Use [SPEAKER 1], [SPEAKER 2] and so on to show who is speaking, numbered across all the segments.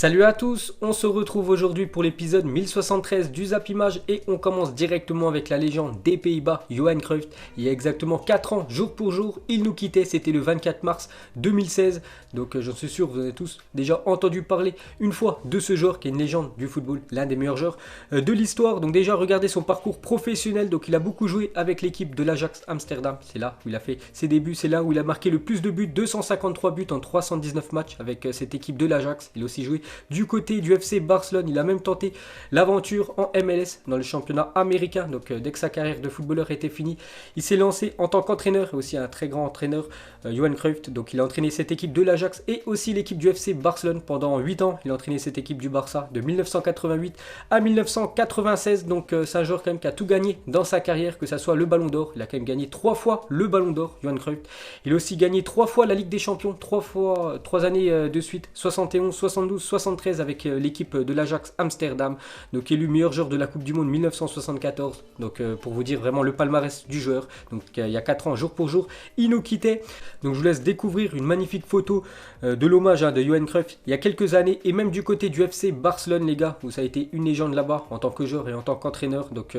[SPEAKER 1] Salut à tous, on se retrouve aujourd'hui pour l'épisode 1073 du Zap Image et on commence directement avec la légende des Pays-Bas, Johan Cruyff. Il y a exactement 4 ans, jour pour jour, il nous quittait, c'était le 24 mars 2016. Donc j'en suis sûr, vous avez tous déjà entendu parler une fois de ce joueur qui est une légende du football, l'un des meilleurs joueurs de l'histoire. Donc déjà regardez son parcours professionnel, donc il a beaucoup joué avec l'équipe de l'Ajax Amsterdam. C'est là où il a fait ses débuts, c'est là où il a marqué le plus de buts, 253 buts en 319 matchs avec cette équipe de l'Ajax. Il a aussi joué du côté du FC Barcelone, il a même tenté l'aventure en MLS dans le championnat américain. Donc dès que sa carrière de footballeur était finie, il s'est lancé en tant qu'entraîneur, aussi un très grand entraîneur, Johan Cruyff. Donc il a entraîné cette équipe de l'Ajax et aussi l'équipe du FC Barcelone pendant 8 ans. Il a entraîné cette équipe du Barça de 1988 à 1996. Donc c'est un joueur quand même qui a tout gagné dans sa carrière, que ce soit le Ballon d'Or. Il a quand même gagné 3 fois le Ballon d'Or, Johan Cruyff. Il a aussi gagné 3 fois la Ligue des Champions, 3 années de suite, 71, 72, 73 avec l'équipe de l'Ajax Amsterdam. Donc élu meilleur joueur de la Coupe du Monde 1974. Donc pour vous dire vraiment le palmarès du joueur. Donc il y a 4 ans, jour pour jour, il nous quittait. Donc je vous laisse découvrir une magnifique photo de l'hommage de Johan Cruyff il y a quelques années. Et même du côté du FC Barcelone, les gars, où ça a été une légende là-bas en tant que joueur et en tant qu'entraîneur. Donc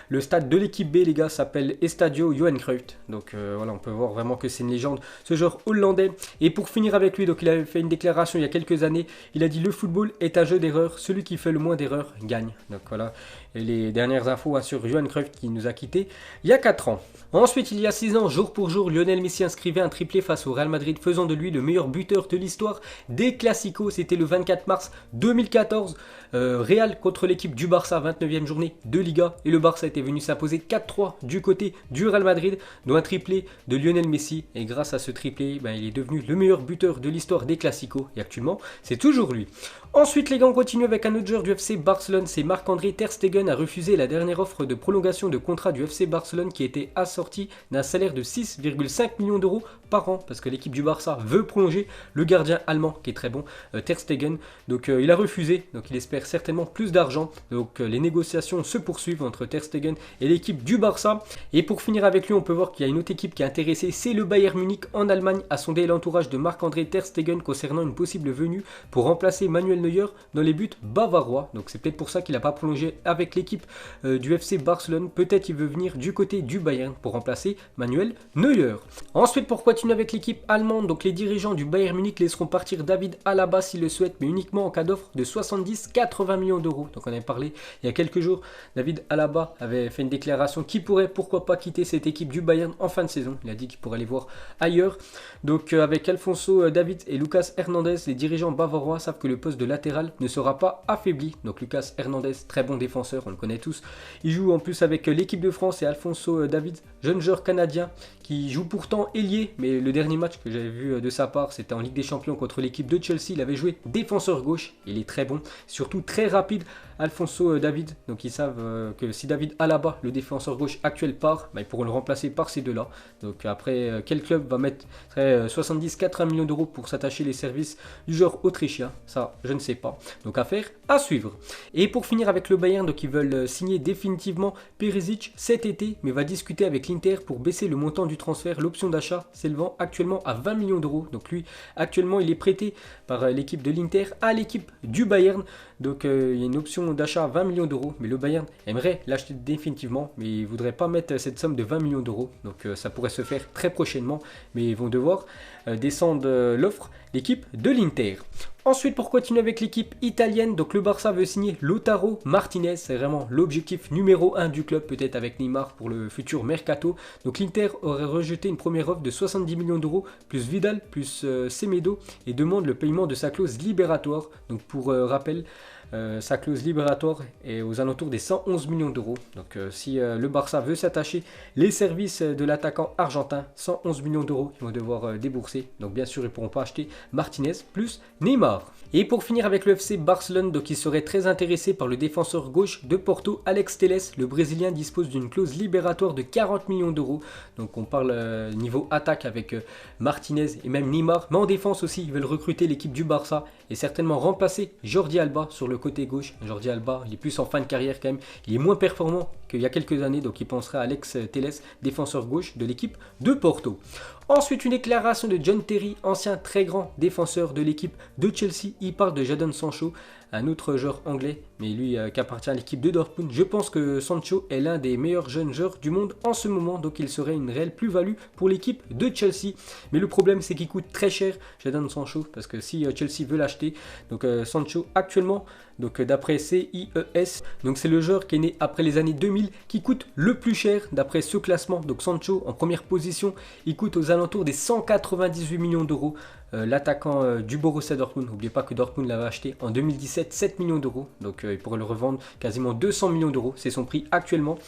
[SPEAKER 1] le stade de l'équipe B, les gars, s'appelle Estadio Johan Cruyff. Donc voilà, on peut voir vraiment que c'est une légende, ce joueur hollandais. Et pour finir avec lui, donc il avait fait une déclaration il y a quelques années. Il a dit: le football est un jeu d'erreurs, celui qui fait le moins d'erreurs gagne. Donc voilà, et les dernières infos sur Johan Cruyff qui nous a quittés il y a 4 ans. Ensuite, il y a 6 ans, jour pour jour, Lionel Messi inscrivait un triplé face au Real Madrid, faisant de lui le meilleur buteur de l'histoire des Classicos. C'était le 24 mars 2014. Real contre l'équipe du Barça, 29e journée de Liga. Et le Barça était venu s'imposer 4-3 du côté du Real Madrid, dont un triplé de Lionel Messi. Et grâce à ce triplé, il est devenu le meilleur buteur de l'histoire des Classicos. Et actuellement, c'est toujours lui. Ensuite, les gars, on continue avec un autre joueur du FC Barcelone. C'est Marc-André Ter Stegen a refusé la dernière offre de prolongation de contrat du FC Barcelone qui était assortie d'un salaire de 6,5 millions d'euros par an, parce que l'équipe du Barça veut prolonger le gardien allemand qui est très bon, Ter Stegen. Donc il a refusé, donc il espère certainement plus d'argent. Donc les négociations se poursuivent entre Ter Stegen et l'équipe du Barça. Et pour finir avec lui, on peut voir qu'il y a une autre équipe qui est intéressée, c'est le Bayern Munich en Allemagne, a sondé l'entourage de Marc-André Ter Stegen concernant une possible venue pour remplacer Manuel Neuer dans les buts bavarois. Donc c'est peut-être pour ça qu'il n'a pas prolongé avec l'équipe du FC Barcelone. Peut-être qu'il veut venir du côté du Bayern pour remplacer Manuel Neuer. Ensuite, pour continuer avec l'équipe allemande, donc les dirigeants du Bayern Munich laisseront partir David Alaba s'ils le souhaitent, mais uniquement en cas d'offre de 70-80 millions d'euros. Donc on avait parlé il y a quelques jours, David Alaba avait fait une déclaration qui pourrait pourquoi pas quitter cette équipe du Bayern en fin de saison. Il a dit qu'il pourrait aller voir ailleurs. Donc avec Alphonso Davids et Lucas Hernandez, les dirigeants bavarois savent que le poste de latéral ne sera pas affaibli. Donc Lucas Hernandez, très bon défenseur, on le connaît tous. Il joue en plus avec l'équipe de France, et Alphonso Davids, jeune joueur canadien qui joue pourtant ailier, mais le dernier match que j'avais vu de sa part, c'était en Ligue des Champions contre l'équipe de Chelsea. Il avait joué défenseur gauche, il est très bon, surtout très rapide, Alphonso Davids. Donc ils savent que si David Alaba, le défenseur gauche actuel, part, ils pourront le remplacer par ces deux-là. Donc après, quel club va mettre 70-80 millions d'euros pour s'attacher les services du joueur autrichien? Ça, je ne sais pas. Donc affaire à suivre. Et pour finir avec le Bayern, donc ils veulent signer définitivement Perisic cet été, mais va discuter avec l'Inter pour baisser le montant du transfert, l'option d'achat s'élevant actuellement à 20 millions d'euros. Donc lui, actuellement, il est prêté par l'équipe de l'Inter à l'équipe du Bayern. Donc il y a une option d'achat à 20 millions d'euros, mais le Bayern aimerait l'acheter définitivement, mais il ne voudrait pas mettre cette somme de 20 millions d'euros. Donc ça pourrait se faire très prochainement, mais ils vont devoir descendre l'offre, l'équipe de l'Inter. Ensuite, pour continuer avec l'équipe italienne, donc le Barça veut signer Lautaro Martinez, c'est vraiment l'objectif numéro 1 du club, peut-être avec Neymar pour le futur mercato. Donc l'Inter aurait rejeté une première offre de 70 millions d'euros, plus Vidal, plus Semedo, et demande le paiement de sa clause libératoire. Donc pour rappel, sa clause libératoire est aux alentours des 111 millions d'euros. Donc si le Barça veut s'attacher les services de l'attaquant argentin, 111 millions d'euros ils vont devoir débourser. Donc bien sûr ils ne pourront pas acheter Martinez plus Neymar. Et pour finir avec le FC Barcelone, donc il serait très intéressé par le défenseur gauche de Porto, Alex Telles. Le Brésilien dispose d'une clause libératoire de 40 millions d'euros. Donc on parle niveau attaque avec Martinez et même Neymar, mais en défense aussi ils veulent recruter l'équipe du Barça et certainement remplacer Jordi Alba sur le le côté gauche. Jordi Alba, il est plus en fin de carrière quand même. Il est moins performant qu'il y a quelques années, donc il pensera à Alex Telles, défenseur gauche de l'équipe de Porto. Ensuite, une déclaration de John Terry, ancien très grand défenseur de l'équipe de Chelsea. Il parle de Jadon Sancho, un autre joueur anglais, mais lui qui appartient à l'équipe de Dortmund. Je pense que Sancho est l'un des meilleurs jeunes joueurs du monde en ce moment, donc il serait une réelle plus-value pour l'équipe de Chelsea. Mais le problème, c'est qu'il coûte très cher, Jadon Sancho, parce que si Chelsea veut l'acheter, donc Sancho actuellement, donc d'après CIES, donc c'est le joueur qui est né après les années 2000 qui coûte le plus cher d'après ce classement. Donc Sancho en première position, il coûte aux alentours des 198 millions d'euros. L'attaquant du Borussia Dortmund, n'oubliez pas que Dortmund l'avait acheté en 2017, 7 millions d'euros, donc il pourrait le revendre quasiment 200 millions d'euros, c'est son prix actuellement.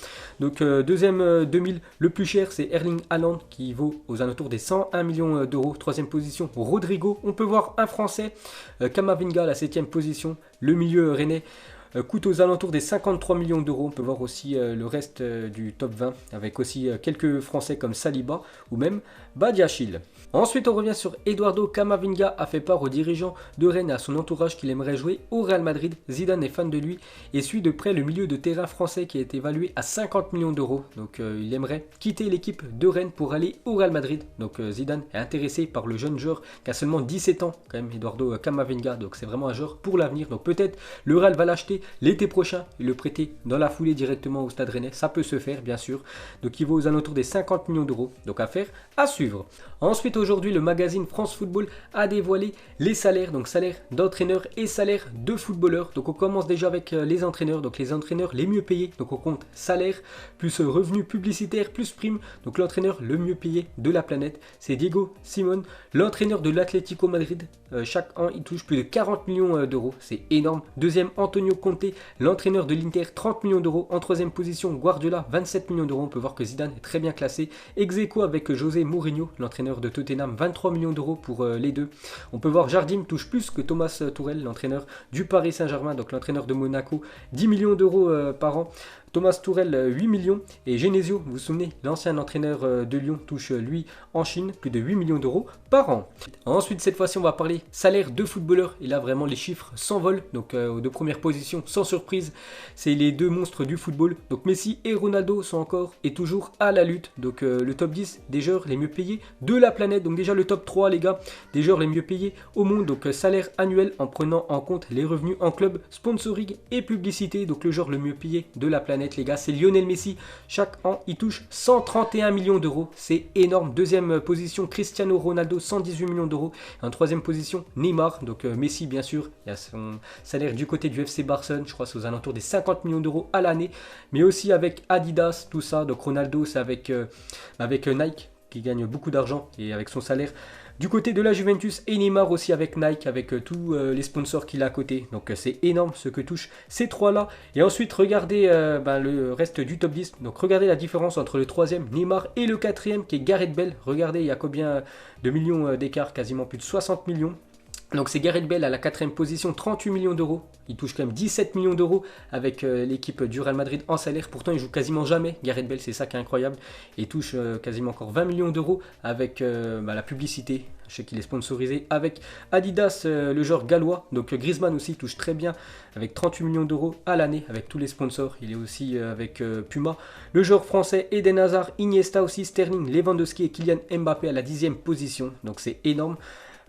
[SPEAKER 1] Donc deuxième 2000, le plus cher c'est Erling Haaland qui vaut aux alentours des 101 millions d'euros. Troisième position, Rodrigo. On peut voir un Français, Kamavinga, la 7e position, le milieu rennais. Coûte aux alentours des 53 millions d'euros. On peut voir aussi le reste du top 20 avec aussi quelques Français comme Saliba ou même Badiachil. Ensuite, on revient sur Eduardo Camavinga, a fait part aux dirigeants de Rennes et à son entourage qu'il aimerait jouer au Real Madrid. Zidane est fan de lui et suit de près le milieu de terrain français qui a été évalué à 50 millions d'euros. Donc il aimerait quitter l'équipe de Rennes pour aller au Real Madrid. Donc Zidane est intéressé par le jeune joueur qui a seulement 17 ans quand même, Eduardo Camavinga. Donc c'est vraiment un joueur pour l'avenir. Donc peut-être le Real va l'acheter l'été prochain et le prêter dans la foulée directement au Stade Rennais. Ça peut se faire bien sûr. Donc il vaut aux alentours des 50 millions d'euros. Donc affaire à suivre. Ensuite, aujourd'hui, le magazine France Football a dévoilé les salaires, donc salaires d'entraîneurs et salaires de footballeurs. Donc on commence déjà avec les entraîneurs, donc les entraîneurs les mieux payés. Donc on compte salaire plus revenus publicitaires plus primes. Donc l'entraîneur le mieux payé de la planète, c'est Diego Simón, l'entraîneur de l'Atlético Madrid. Chaque an, il touche plus de 40 millions d'euros, c'est énorme. Deuxième, Antonio Conte, l'entraîneur de l'Inter, 30 millions d'euros. En troisième position, Guardiola, 27 millions d'euros. On peut voir que Zidane est très bien classé. Ex aequo avec José Mourinho, l'entraîneur de Tottenham, 23 millions d'euros pour les deux. On peut voir Jardim touche plus que Thomas Tuchel, l'entraîneur du Paris Saint-Germain, donc l'entraîneur de Monaco, 10 millions d'euros par an. Thomas Tuchel, 8 millions. Et Genesio, vous vous souvenez, l'ancien entraîneur de Lyon, touche lui en Chine plus de 8 millions d'euros par an. Ensuite, cette fois-ci, on va parler salaire de footballeurs. Et là, vraiment, les chiffres s'envolent. Donc, aux deux premières positions, sans surprise, c'est les deux monstres du football. Donc, Messi et Ronaldo sont encore et toujours à la lutte. Donc, le top 10 des joueurs les mieux payés de la planète. Donc, déjà, le top 3, les gars, des joueurs les mieux payés au monde. Donc, salaire annuel en prenant en compte les revenus en club, sponsoring et publicité. Donc, le joueur le mieux payé de la planète, les gars, c'est Lionel Messi. Chaque an, il touche 131 millions d'euros. C'est énorme. Deuxième position, Cristiano Ronaldo, 118 millions d'euros. En troisième position, Neymar. Donc Messi, bien sûr, il y a son salaire du côté du FC Barcelone. Je crois que c'est aux alentours des 50 millions d'euros à l'année. Mais aussi avec Adidas, tout ça. Donc Ronaldo, c'est avec Nike qui gagne beaucoup d'argent et avec son salaire. Du côté de la Juventus et Neymar aussi avec Nike, avec tous les sponsors qu'il a à côté. Donc c'est énorme ce que touchent ces trois-là. Et ensuite, regardez le reste du top 10. Donc regardez la différence entre le troisième, Neymar, et le quatrième qui est Gareth Bale. Regardez, il y a combien de millions d'écart, quasiment plus de 60 millions. Donc c'est Gareth Bale à la 4e position, 38 millions d'euros. Il touche quand même 17 millions d'euros avec l'équipe du Real Madrid en salaire. Pourtant, il joue quasiment jamais. Gareth Bale, c'est ça qui est incroyable. Et il touche quasiment encore 20 millions d'euros avec la publicité. Je sais qu'il est sponsorisé avec Adidas, le joueur gallois. Donc Griezmann aussi touche très bien avec 38 millions d'euros à l'année avec tous les sponsors. Il est aussi avec Puma. Le joueur français Eden Hazard, Iniesta aussi, Sterling, Lewandowski et Kylian Mbappé à la 10e position. Donc c'est énorme.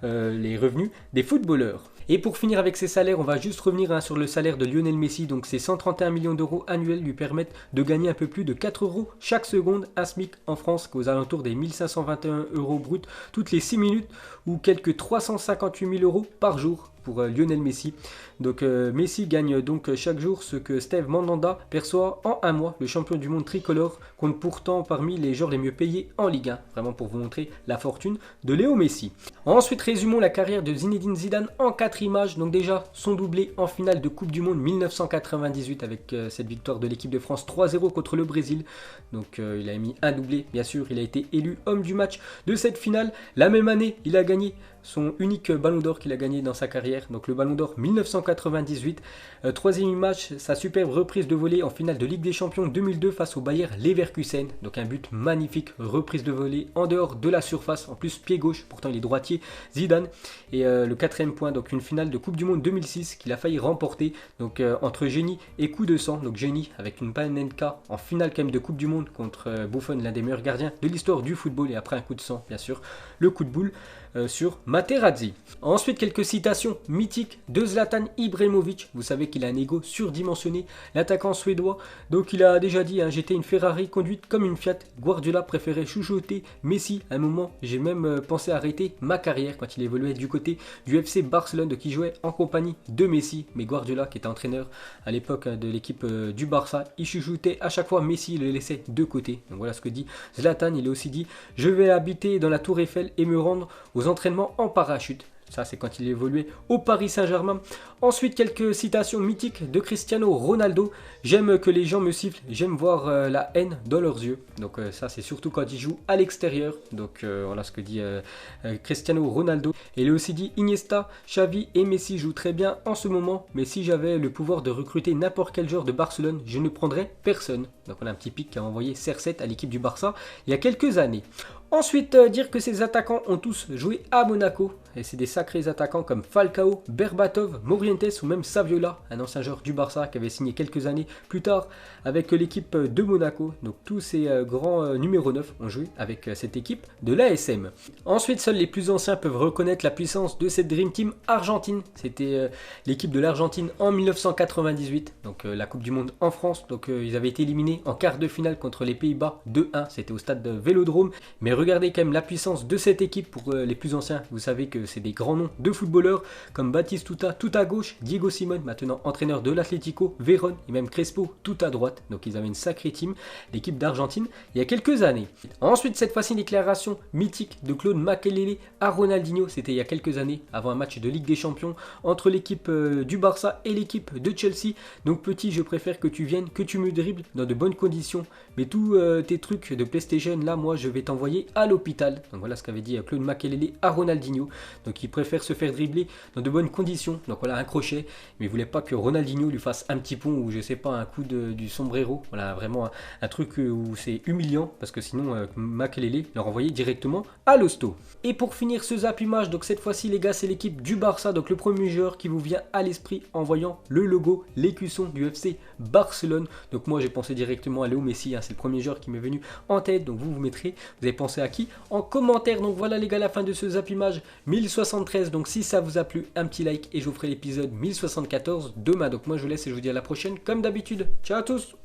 [SPEAKER 1] Les revenus des footballeurs. Et pour finir avec ces salaires, on va juste revenir sur le salaire de Lionel Messi. Donc ces 131 millions d'euros annuels lui permettent de gagner un peu plus de 4 euros chaque seconde, un SMIC en France qu'aux alentours des 1521 euros bruts toutes les 6 minutes ou quelques 358 000 euros par jour pour Lionel Messi. Donc Messi gagne donc chaque jour ce que Steve Mandanda perçoit en un mois. Le champion du monde tricolore compte pourtant parmi les joueurs les mieux payés en Ligue 1. Vraiment pour vous montrer la fortune de Léo Messi. Ensuite, résumons la carrière de Zinedine Zidane en 4 images. Donc déjà, son doublé en finale de Coupe du Monde 1998 avec cette victoire de l'équipe de France 3-0 contre le Brésil. Donc il a mis un doublé, bien sûr. Il a été élu homme du match de cette finale. La même année, il a gagné son unique ballon d'or qu'il a gagné dans sa carrière. Donc le ballon d'or 1998. 1998. Troisième image, sa superbe reprise de volée en finale de Ligue des Champions 2002 face au Bayer Leverkusen. Donc un but magnifique, reprise de volée en dehors de la surface, en plus pied gauche, pourtant il est droitier, Zidane. Et le quatrième point, donc une finale de Coupe du Monde 2006 qu'il a failli remporter, donc entre génie et coup de sang. Donc génie avec une Panenka en finale quand même de Coupe du Monde contre Buffon, l'un des meilleurs gardiens de l'histoire du football, et après un coup de sang bien sûr, le coup de boule sur Materazzi. Ensuite, quelques citations mythiques de Zlatan Ibrahimovic. Vous savez qu'il a un ego surdimensionné, l'attaquant suédois. Donc il a déjà dit, j'étais une Ferrari conduite comme une Fiat. Guardiola préférait chouchouter Messi. À un moment, j'ai même pensé arrêter ma carrière quand il évoluait du côté du FC Barcelone, de qui jouait en compagnie de Messi. Mais Guardiola, qui était entraîneur à l'époque de l'équipe du Barça, il chouchoutait à chaque fois Messi, il le laissait de côté. Donc voilà ce que dit Zlatan. Il a aussi dit, je vais habiter dans la Tour Eiffel et me rendre aux entraînements en parachute. Ça, c'est quand il évoluait au Paris Saint-Germain. Ensuite, quelques citations mythiques de Cristiano Ronaldo. J'aime que les gens me sifflent, j'aime voir la haine dans leurs yeux. Donc ça, c'est surtout quand il joue à l'extérieur. Donc voilà ce que dit Cristiano Ronaldo. Et il a aussi dit, Iniesta, Xavi et Messi jouent très bien en ce moment. Mais si j'avais le pouvoir de recruter n'importe quel joueur de Barcelone, je ne prendrais personne. Donc on a un petit pic qui a envoyé CR7 à l'équipe du Barça il y a quelques années. Ensuite, dire que ces attaquants ont tous joué à Monaco. Et c'est des sacrés attaquants comme Falcao, Berbatov, Morientes ou même Saviola, un ancien joueur du Barça qui avait signé quelques années plus tard avec l'équipe de Monaco. Donc tous ces grands numéros 9 ont joué avec cette équipe de l'ASM. Ensuite, seuls les plus anciens peuvent reconnaître la puissance de cette Dream Team argentine. C'était l'équipe de l'Argentine en 1998, donc la Coupe du Monde en France. Donc ils avaient été éliminés en quart de finale contre les Pays-Bas 2-1. C'était au stade de Vélodrome. Mais regardez quand même la puissance de cette équipe pour les plus anciens. Vous savez que c'est des grands noms de footballeurs comme Batistuta tout à gauche, Diego Simon maintenant entraîneur de l'Atlético, Vérone et même Crespo tout à droite. Donc ils avaient une sacrée team, l'équipe d'Argentine, il y a quelques années. Ensuite, cette fois-ci, une déclaration mythique de Claude Makélélé à Ronaldinho. C'était il y a quelques années, avant un match de Ligue des Champions entre l'équipe du Barça et l'équipe de Chelsea. Donc petit, je préfère que tu viennes, que tu me dribbles dans de bonnes conditions. Mais tous tes trucs de PlayStation, là, moi, je vais t'envoyer à l'hôpital. Donc voilà ce qu'avait dit Claude Makélélé à Ronaldinho. Donc il préfère se faire dribbler dans de bonnes conditions. Donc voilà, un crochet. Mais il voulait pas que Ronaldinho lui fasse un petit pont ou je sais pas, un coup du sombrero. Voilà, vraiment un truc où c'est humiliant parce que sinon Makélélé l'a renvoyé directement à l'hosto. Et pour finir ce zap image, donc cette fois-ci les gars, c'est l'équipe du Barça. Donc le premier joueur qui vous vient à l'esprit en voyant le logo, l'écusson du FC Barcelone. Donc moi j'ai pensé directement à Léo Messi, c'est le premier joueur qui m'est venu en tête. Donc vous mettrez, vous avez pensé à qui en commentaire. Donc voilà les gars, la fin de ce zap image 1073. Donc si ça vous a plu, un petit like et je vous ferai l'épisode 1074 demain. Donc moi je vous laisse et je vous dis à la prochaine comme d'habitude. Ciao à tous.